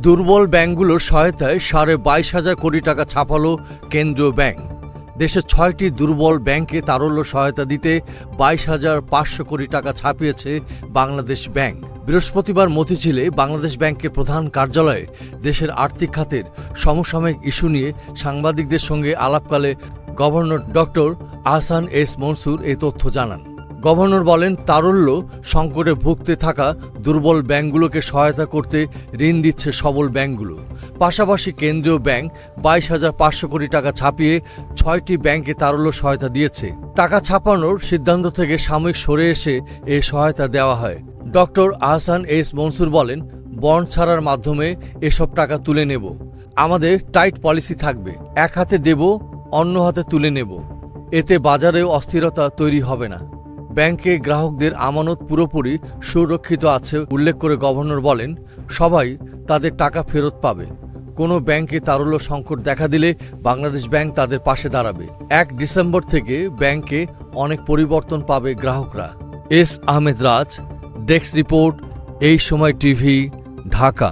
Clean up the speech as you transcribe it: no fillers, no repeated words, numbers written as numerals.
দুর্বল ব্যাংকগুলোর সহায়তায় 22,500 কোটি টাকা ছাপালো কেন্দ্রীয় ব্যাংক। দেশের 6টি দুর্বল ব্যাংকে তারল্য সহায়তা দিতে 22,500 কোটি টাকা ছাপিয়েছে বাংলাদেশ ব্যাংক। বৃহস্পতিবার মতিঝিলে বাংলাদেশ ব্যাংকের প্রধান কার্যালয়ে দেশের আর্থিক খাতের সমসাময়িক ইস্যু নিয়ে সাংবাদিকদের সঙ্গে আলাপকালে governor doctor Ahsan S Mansur এই তথ্য জানান। গভর্নর বলেন, তারল্য সংকটে ভুগতে থাকা দুর্বল ব্যাংকগুলোকে সহায়তা করতে ঋণ দিচ্ছে সবল ব্যাংকগুলো। পাশাপাশি কেন্দ্রীয় ব্যাংক 22,500 কোটি টাকা ছাপিয়ে 6টি ব্যাংকে তারল্য সহায়তা দিয়েছে। টাকা ছাপানোর সিদ্ধান্ত থেকে সাময়িক সরে এসে এই সহায়তা দেওয়া হয়। ডক্টর আহসান এস মনসুর বলেন, বন্ড ছাড়ার মাধ্যমে এসব টাকা তুলে নেব। আমাদের টাইট পলিসি থাকবে, এক হাতে দেব, অন্য হাতে তুলে নেব। এতে বাজারেও অস্থিরতা তৈরি হবে না। ব্যাংকে গ্রাহকদের আমানত পুরোপুরি সুরক্ষিত আছে উল্লেখ করে গভর্নর বলেন, সবাই তাদের টাকা ফেরত পাবে। কোনো ব্যাংকে তারল্য সংকট দেখা দিলে বাংলাদেশ ব্যাংক তাদের পাশে দাঁড়াবে। 1 ডিসেম্বর থেকে ব্যাংকে অনেক পরিবর্তন পাবে গ্রাহকরা। এস আহমেদ রাজ, ডেস্ক রিপোর্ট, এই সময় টিভি, ঢাকা।